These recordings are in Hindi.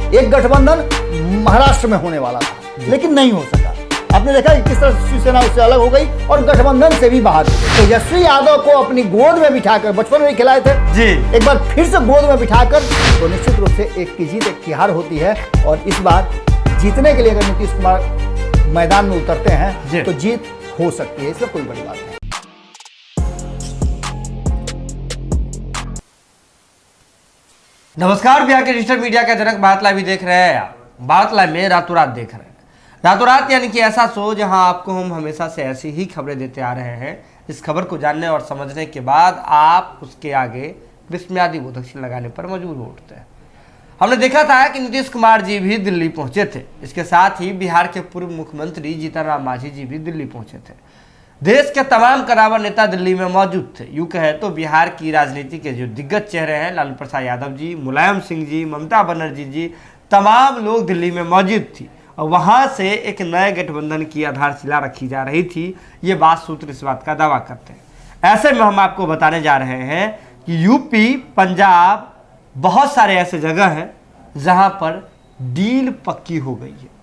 एक गठबंधन महाराष्ट्र में होने वाला था लेकिन नहीं हो सका। आपने देखा कि किस तरह शिवसेना उससे अलग हो गई और गठबंधन से भी बाहर हो गई। तेजस्वी यादव को अपनी गोद में बिठाकर, बचपन में खिलाए थे जी, एक बार फिर से गोद में बिठाकर, तो निश्चित रूप से एक की जीत एक की हार होती है। और इस बार जीतने के लिए अगर नीतीश कुमार मैदान में उतरते हैं तो जीत हो सकती है, इसमें कोई बड़ी बात नहीं। नमस्कार, बिहार के डिजिटल मीडिया का जनक भारत लाइव देख रहे हैं आप। भारत लाइव में रातों रात देख रहे हैं। रातों रात यानी कि ऐसा शो जहां आपको हम हमेशा से ऐसी ही खबरें देते आ रहे हैं। इस खबर को जानने और समझने के बाद आप उसके आगे विस्मयादिबोधक चिन्ह लगाने पर मजबूर हो उठते हैं। हमने देखा था कि नीतीश कुमार जी भी दिल्ली पहुंचे थे। इसके साथ ही बिहार के पूर्व मुख्यमंत्री जीतन राम मांझी जी भी दिल्ली पहुंचे थे। देश के तमाम कदावर नेता दिल्ली में मौजूद थे। यूं कहे तो बिहार की राजनीति के जो दिग्गज चेहरे हैं, लालू प्रसाद यादव जी, मुलायम सिंह जी, ममता बनर्जी जी, तमाम लोग दिल्ली में मौजूद थी और वहां से एक नए गठबंधन की आधारशिला रखी जा रही थी। ये बात सूत्र इस बात का दावा करते हैं। ऐसे में हम आपको बताने जा रहे हैं कि यूपी, पंजाब, बहुत सारे ऐसे जगह हैं जहां पर डील पक्की हो गई है।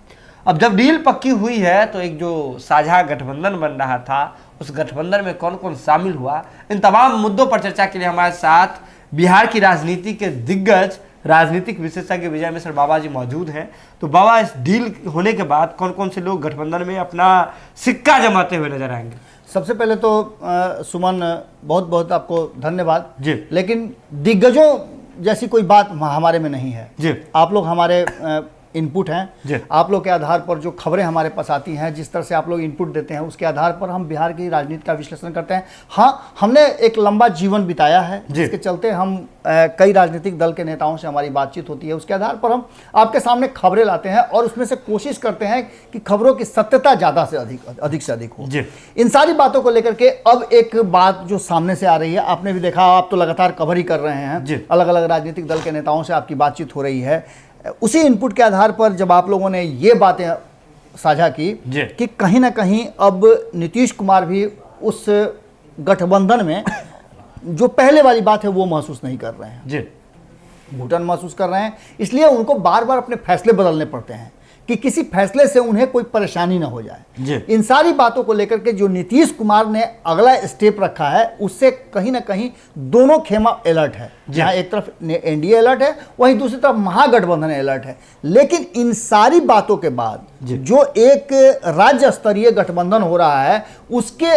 अब जब डील पक्की हुई है तो एक जो साझा गठबंधन बन रहा था, उस गठबंधन में कौन कौन शामिल हुआ, इन तमाम मुद्दों पर चर्चा के लिए हमारे साथ बिहार की राजनीति के दिग्गज राजनीतिक विशेषज्ञ विजय मिश्र बाबा जी मौजूद हैं। तो बाबा, इस डील होने के बाद कौन कौन से लोग गठबंधन में अपना सिक्का जमाते हुए नजर आएंगे? सबसे पहले तो सुमन, बहुत बहुत आपको धन्यवाद जी। लेकिन दिग्गजों जैसी कोई बात हमारे में नहीं है जी। आप लोग हमारे इनपुट हैं जी। आप लोग के आधार पर जो खबरें हमारे पास आती हैं, जिस तरह से आप लोग इनपुट देते हैं, उसके आधार पर हम बिहार की राजनीति का विश्लेषण करते हैं। हाँ, हमने एक लंबा जीवन बिताया है जिसके चलते हम कई राजनीतिक दल के नेताओं से हमारी बातचीत होती है। उसके आधार पर हम आपके सामने खबरें लाते हैं और उसमें से कोशिश करते हैं कि खबरों की सत्यता ज़्यादा से अधिक से अधिक हो। इन सारी बातों को लेकर के अब एक बात जो सामने से आ रही है, आपने भी देखा, आप तो लगातार कवर ही कर रहे हैं, अलग अलग राजनीतिक दल के नेताओं से आपकी बातचीत हो रही है। उसी इनपुट के आधार पर जब आप लोगों ने ये बातें साझा की कि कहीं ना कहीं अब नीतीश कुमार भी उस गठबंधन में जो पहले वाली बात है वो महसूस नहीं कर रहे हैं, घुटन महसूस कर रहे हैं, इसलिए उनको बार बार अपने फैसले बदलने पड़ते हैं कि किसी फैसले से उन्हें कोई परेशानी ना हो जाए। इन सारी बातों को लेकर के जो नीतीश कुमार ने अगला स्टेप रखा है, उससे कहीं ना कहीं दोनों खेमा अलर्ट है। जहां एक तरफ एनडीए अलर्ट है, वहीं दूसरी तरफ महागठबंधन अलर्ट है। लेकिन इन सारी बातों के बाद जो एक राज्य स्तरीय गठबंधन हो रहा है, उसके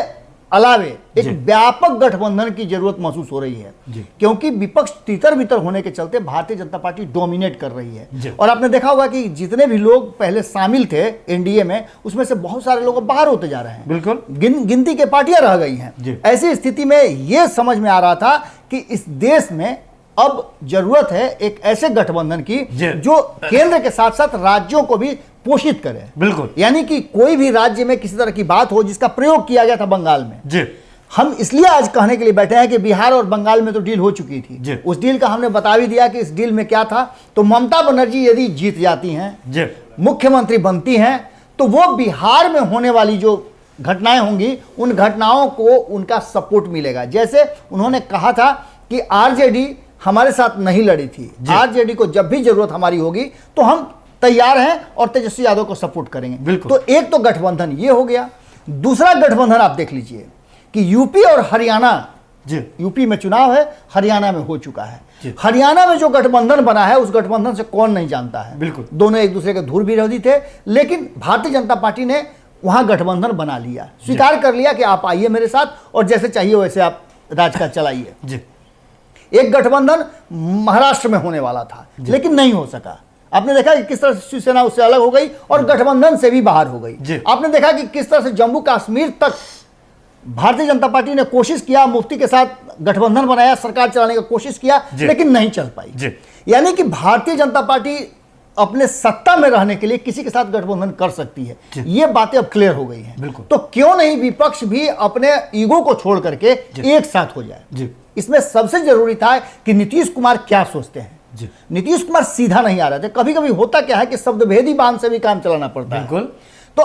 अलावे एक व्यापक गठबंधन की जरूरत महसूस हो रही है, क्योंकि विपक्ष तितर बितर होने के चलते भारतीय जनता पार्टी डोमिनेट कर रही है। और आपने देखा होगा कि जितने भी लोग पहले शामिल थे एनडीए में, उसमें से बहुत सारे लोग बाहर होते जा रहे हैं। बिल्कुल गिनती के पार्टियां रह गई हैं। ऐसी स्थिति में यह समझ में आ रहा था कि इस देश में अब जरूरत है एक ऐसे गठबंधन की जो केंद्र के साथ साथ राज्यों को भी पोषित करे। बिल्कुल, यानी कि कोई भी राज्य में किसी तरह की बात हो जिसका प्रयोग किया गया था बंगाल में। हम इसलिए आज कहने के लिए बैठे हैं कि बिहार और बंगाल में तो डील हो चुकी थी। उस डील का हमने बता भी दिया कि इस डील में क्या था। तो ममता बनर्जी यदि जीत जाती हैं, मुख्यमंत्री बनती हैं, तो वो बिहार में होने वाली जो घटनाएं होंगी, उन घटनाओं को उनका सपोर्ट मिलेगा। जैसे उन्होंने कहा था कि आरजेडी हमारे साथ नहीं लड़ी थी, आरजेडी को जब भी जरूरत हमारी होगी तो हम तैयार हैं और तेजस्वी यादव को सपोर्ट करेंगे। बिल्कुल। तो एक तो गठबंधन ये हो गया। दूसरा गठबंधन आप देख लीजिए कि यूपी और हरियाणा, यूपी में चुनाव है, हरियाणा में हो चुका है। हरियाणा में जो गठबंधन बना है, उस गठबंधन से कौन नहीं जानता है। बिल्कुल, दोनों एक दूसरे के धूल विरोधी थे, लेकिन भारतीय जनता पार्टी ने वहां गठबंधन बना लिया, स्वीकार कर लिया कि आप आइए मेरे साथ और जैसे चाहिए वैसे आप राजकाज चलाइए। एक गठबंधन महाराष्ट्र में होने वाला था लेकिन नहीं हो सका। आपने देखा कि किस तरह से शिवसेना उससे अलग हो गई और गठबंधन से भी बाहर हो गई। आपने देखा कि किस तरह से जम्मू कश्मीर तक भारतीय जनता पार्टी ने कोशिश किया, मुफ्ती के साथ गठबंधन बनाया, सरकार चलाने की कोशिश किया, लेकिन नहीं चल पाई। यानी कि भारतीय जनता पार्टी अपने सत्ता में रहने के लिए किसी के साथ गठबंधन कर सकती है। ये बातें अब क्लियर हो गई हैं। तो क्यों नहीं विपक्ष भी अपने ईगो को छोड़ करके एक साथ हो जाए। इसमें सबसे जरूरी था कि नीतीश कुमार क्या सोचते हैं। नीतीश कुमार सीधा नहीं आ रहे थे। कभी कभी होता क्या है कि शब्दभेदी बांध से भी काम चलाना पड़ता है। बिल्कुल। तो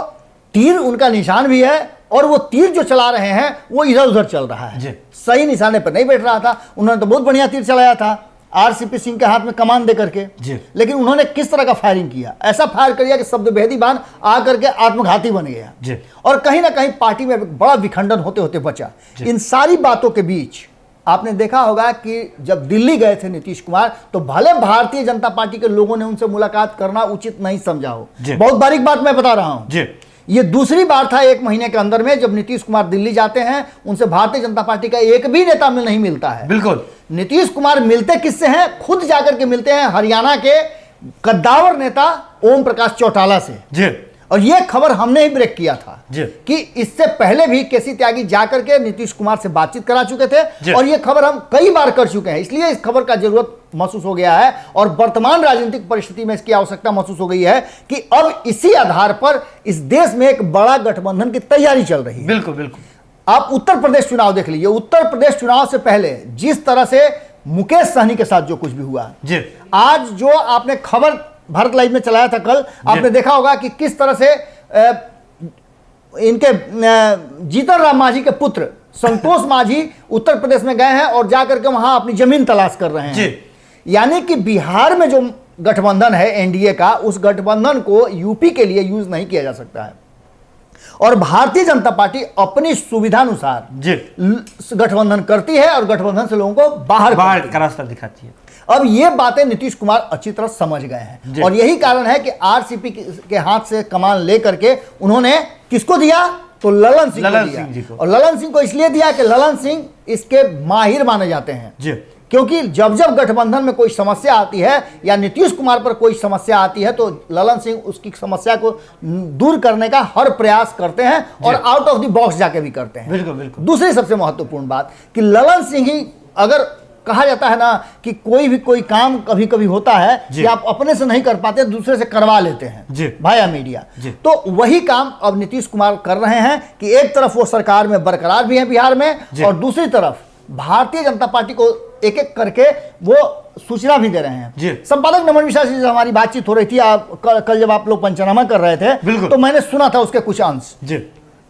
तीर उनका निशान भी है और वो तीर जो चला रहे हैं वो इधर उधर चल रहा है, सही निशाने पर नहीं बैठ रहा था। उन्होंने तो बहुत बढ़िया तीर चलाया था, आरसीपी सिंह के हाथ में कमान दे करके, लेकिन उन्होंने किस तरह का फायरिंग किया, ऐसा फायर किया कि शब्द भेदी बान आकर के आत्मघाती बन गया और कहीं ना कहीं पार्टी में बड़ा विखंडन होते होते बचा। इन सारी बातों के बीच आपने देखा होगा कि जब दिल्ली गए थे नीतीश कुमार, तो भले भारतीय जनता पार्टी के लोगों ने उनसे मुलाकात करना उचित नहीं समझा हो, बहुत बारीक बात मैं बता रहा हूं, ये दूसरी बार था 1 महीने के अंदर में जब नीतीश कुमार दिल्ली जाते हैं, उनसे भारतीय जनता पार्टी का एक भी नेता में नहीं मिलता है। बिल्कुल, नीतीश कुमार मिलते किससे हैं? खुद जाकर के मिलते हैं हरियाणा के कद्दावर नेता ओम प्रकाश चौटाला से। और यह खबर हमने ही ब्रेक किया था कि इससे पहले भी केसी त्यागी जाकर के नीतीश कुमार से बातचीत करा चुके थे और यह खबर हम कई बार कर चुके हैं, इसलिए इस खबर का जरूरत महसूस हो गया है और वर्तमान राजनीतिक परिस्थिति में इसकी आवश्यकता महसूस हो गई है कि अब इसी आधार पर इस देश में एक बड़ा गठबंधन की तैयारी चल रही है। बिल्कुल बिल्कुल, आप उत्तर प्रदेश चुनाव देख लीजिए, उत्तर प्रदेश चुनाव से पहले जिस तरह से मुकेश सहनी के साथ जो कुछ भी हुआ, आज जो आपने खबर भारत लाइव में चलाया था कल, आपने देखा होगा कि किस तरह से इनके जीतन राम मांझी के पुत्र संतोष मांझी उत्तर प्रदेश में गए हैं और जाकर के वहां अपनी जमीन तलाश कर रहे हैं। यानी कि बिहार में जो गठबंधन है एनडीए का, उस गठबंधन को यूपी के लिए यूज नहीं किया जा सकता है और भारतीय जनता पार्टी अपनी सुविधानुसार गठबंधन करती है और गठबंधन से लोगों को बाहर का रास्ता दिखाती है। अब ये बातें नीतीश कुमार अच्छी तरह समझ गए हैं और यही कारण है कि आरसीपी के हाथ से कमान लेकर के उन्होंने किसको दिया? तो ललन सिंह को दिया। और ललन सिंह को इसलिए दिया कि ललन सिंह इसके माहिर माने जाते हैं, क्योंकि जब जब गठबंधन में कोई समस्या आती है या नीतीश कुमार पर कोई समस्या आती है तो ललन सिंह उसकी समस्या को दूर करने का हर प्रयास करते हैं और आउट ऑफ द बॉक्स जाके भी करते हैं। बिल्कुल बिल्कुल। दूसरी सबसे महत्वपूर्ण बात कि ललन सिंह ही, अगर कहा जाता है ना कि कोई काम कभी कभी होता है कि आप अपने से नहीं कर पाते, दूसरे से करवा लेते हैं भाया मीडिया, तो वही काम अब नीतीश कुमार कर रहे हैं कि एक तरफ वो सरकार में बरकरार भी है बिहार में और दूसरी तरफ भारतीय जनता पार्टी को एक एक करके वो सूचना भी दे रहे हैं। संपादक नमन मिश्रा से हमारी बातचीत हो रही थी कल जब आप लोग पंचनामा कर रहे थे, तो मैंने सुना था उसके कुछ अंश।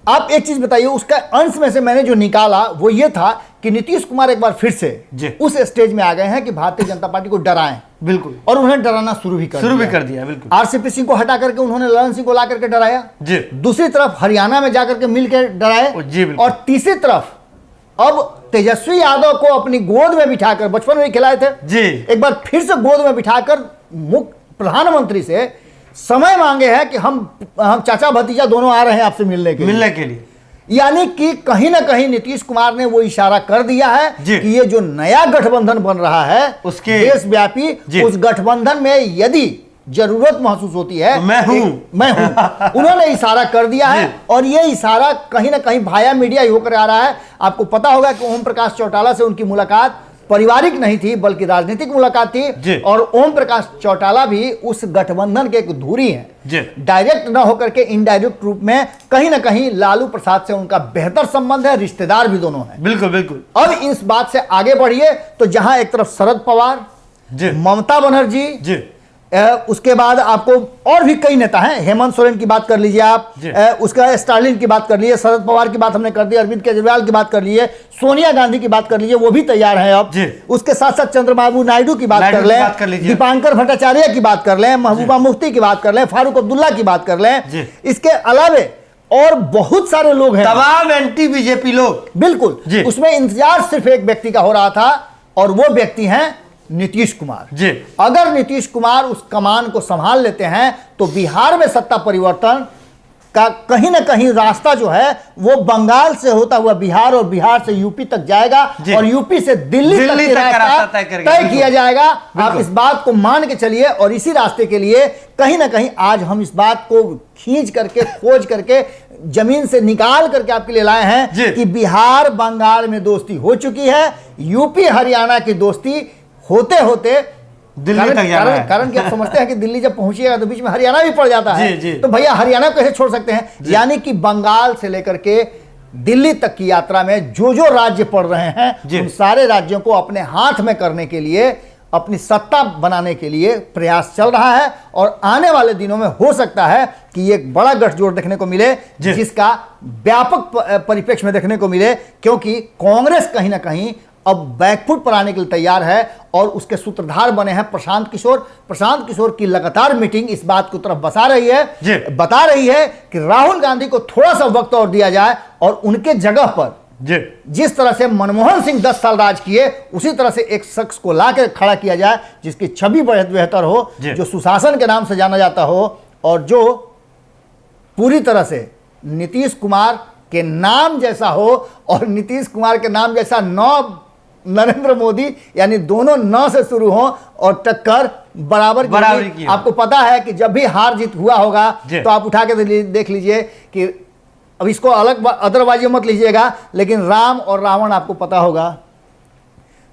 आप एक चीज बताइए, उसका अंश में से मैंने जो निकाला वो ये था कि नीतीश कुमार एक बार फिर से उस स्टेज में आ गए हैं कि भारतीय जनता पार्टी को डराएं। बिल्कुल, और उन्हें डराना शुरू भी कर दिया। बिल्कुल, आरसीपी सिंह को हटा करके उन्होंने ललन सिंह को ला करके डराया, दूसरी तरफ हरियाणा में जाकर के मिल के डराए और तीसरी तरफ अब तेजस्वी यादव को अपनी गोद में बिठाकर, बचपन में खिलाए थे, एक बार फिर से गोद में बिठाकर प्रधानमंत्री से समय मांगे हैं कि हम चाचा भतीजा दोनों आ रहे हैं आपसे मिलने के लिए। यानी कि कहीं ना कहीं नीतीश कुमार ने वो इशारा कर दिया है कि ये जो नया गठबंधन बन रहा है उसके देशव्यापी, उस गठबंधन में यदि जरूरत महसूस होती है तो मैं हूं उन्होंने इशारा कर दिया है और ये इशारा कहीं ना कहीं भाया मीडिया ही होकर आ रहा है। आपको पता होगा कि ओम प्रकाश चौटाला से उनकी मुलाकात पारिवारिक नहीं थी बल्कि राजनीतिक मुलाकात थी और ओम प्रकाश चौटाला भी उस गठबंधन के एक धुरी हैं, डायरेक्ट न होकर के इनडायरेक्ट रूप में कहीं ना कहीं लालू प्रसाद से उनका बेहतर संबंध है, रिश्तेदार भी दोनों हैं। बिल्कुल बिल्कुल। अब इस बात से आगे बढ़िए तो जहां एक तरफ शरद पवार, ममता बनर्जी, उसके बाद आपको और भी कई नेता हैं, हेमंत सोरेन की बात कर लीजिए आप, उसका स्टालिन की बात कर लीजिए, शरद पवार की बात हमने कर दी, अरविंद केजरीवाल की बात कर लीजिए, सोनिया गांधी की बात कर लीजिए, वो भी तैयार हैं अब। उसके साथ साथ चंद्रबाबू नायडू की बात कर लें, दीपांकर भट्टाचार्य की बात कर लें, महबूबा मुफ्ती की बात कर लें, फारूक अब्दुल्ला की बात कर लें, इसके अलावे और बहुत सारे लोग हैं, तमाम एंटी बीजेपी लोग। बिल्कुल, उसमें इंतजार सिर्फ एक व्यक्ति का हो रहा था और वो व्यक्ति हैं नीतीश कुमार। अगर नीतीश कुमार उस कमान को संभाल लेते हैं तो बिहार में सत्ता परिवर्तन का कहीं ना कहीं रास्ता जो है वो बंगाल से होता हुआ बिहार और बिहार से यूपी तक जाएगा और यूपी से दिल्ली तक रास्ता तय किया जाएगा। आप इस बात को मान के चलिए और इसी रास्ते के लिए कहीं ना कहीं आज हम इस बात को खींच करके, खोज करके, जमीन से निकाल करके आपके लिए लाए हैं कि बिहार बंगाल में दोस्ती हो चुकी है, यूपी हरियाणा की दोस्ती होते होते दिल्ली तक जाना है। कारण कि आप समझते हैं कि दिल्ली जब पहुंचिएगा तो बीच में हरियाणा भी पड़ जाता है, तो भैया हरियाणा को कैसे छोड़ सकते हैं? यानी कि बंगाल से लेकर के दिल्ली तक की यात्रा में जो जो राज्य पड़ रहे हैं उन सारे राज्यों को अपने हाथ में करने के लिए, अपनी सत्ता बनाने के लिए प्रयास चल रहा है और आने वाले दिनों में हो सकता है कि एक बड़ा गठजोड़ देखने को मिले जिसका व्यापक परिप्रेक्ष्य में देखने को मिले, क्योंकि कांग्रेस कहीं ना कहीं अब बैकफुट पर आने के लिए तैयार है और उसके सूत्रधार बने हैं प्रशांत किशोर। प्रशांत किशोर की लगातार मीटिंग इस बात की तरफ बता रही है कि राहुल गांधी को थोड़ा सा वक्त और दिया जाए और उनके जगह पर जिस तरह से मनमोहन सिंह 10 साल राज किए उसी तरह से एक शख्स को लाकर खड़ा किया जाए जिसकी छवि बेहतर हो, जो सुशासन के नाम से जाना जाता हो और जो पूरी तरह से नीतीश कुमार के नाम जैसा हो और नीतीश कुमार के नाम जैसा नरेंद्र मोदी, यानी दोनों न से शुरू हो और टक्कर बराबर की। आपको पता है कि जब भी हार जीत हुआ होगा तो आप उठा के देख लीजिए कि अब इसको अलग अदरवाइज मत लीजिएगा, लेकिन राम और रावण आपको पता होगा।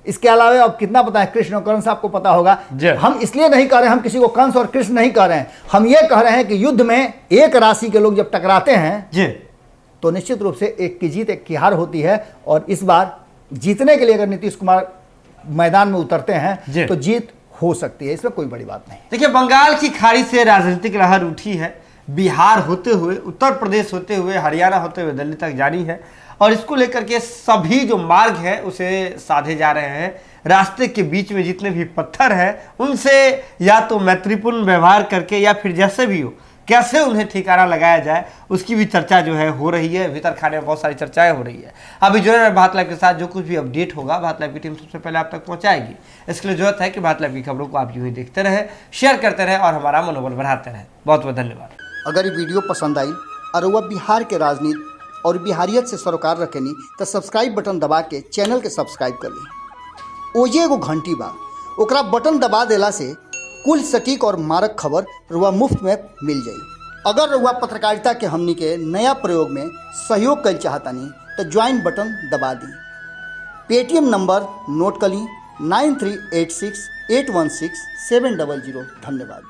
इसके अलावा अब कितना पता है, कृष्ण और कंस आपको पता होगा। हम इसलिए नहीं कह रहे हैं, हम किसी को कंस और कृष्ण नहीं कह रहे हैं, हम ये कह रहे हैं कि युद्ध में एक राशि के लोग जब टकराते हैं तो निश्चित रूप से एक की जीत एक की हार होती है। और इस बार जीतने के लिए अगर नीतीश कुमार मैदान में उतरते हैं तो जीत हो सकती है, इसमें कोई बड़ी बात नहीं। देखिए, बंगाल की खाड़ी से राजनीतिक लहर उठी है, बिहार होते हुए, उत्तर प्रदेश होते हुए, हरियाणा होते हुए दिल्ली तक जारी है और इसको लेकर के सभी जो मार्ग हैं उसे साधे जा रहे हैं। रास्ते के बीच में जितने भी पत्थर हैं उनसे या तो मैत्रीपूर्ण व्यवहार करके या फिर जैसे भी हो कैसे उन्हें ठिकाना लगाया जाए उसकी भी चर्चा जो है हो रही है। भीतर खाने में बहुत सारी चर्चाएं हो रही है। अभी जुड़े रहे भारत लाइव के साथ, जो कुछ भी अपडेट होगा भारत लाइव की टीम सबसे पहले आप तक पहुंचाएगी। इसके लिए जरूरत है कि भारत लाइव की खबरों को आप यूं ही देखते रहे, शेयर करते रहे और हमारा मनोबल बढ़ाते रहे। बहुत बहुत धन्यवाद। अगर ये वीडियो पसंद आई और वह बिहार के राजनीति और बिहारियत से सरोकार रखेनी तो सब्सक्राइब बटन दबा के चैनल के सब्सक्राइब कर ली। ओजे एगो घंटी बा, ओकरा बटन दबा देला से कुल सटीक और मारक खबर रुआ मुफ्त में मिल जाई। अगर रुआ पत्रकारिता के हमनी के नया प्रयोग में सहयोग कर चाहतानी तो ज्वाइन बटन दबा दी। पेटीएम नंबर नोट कर ली 9386816700। धन्यवाद।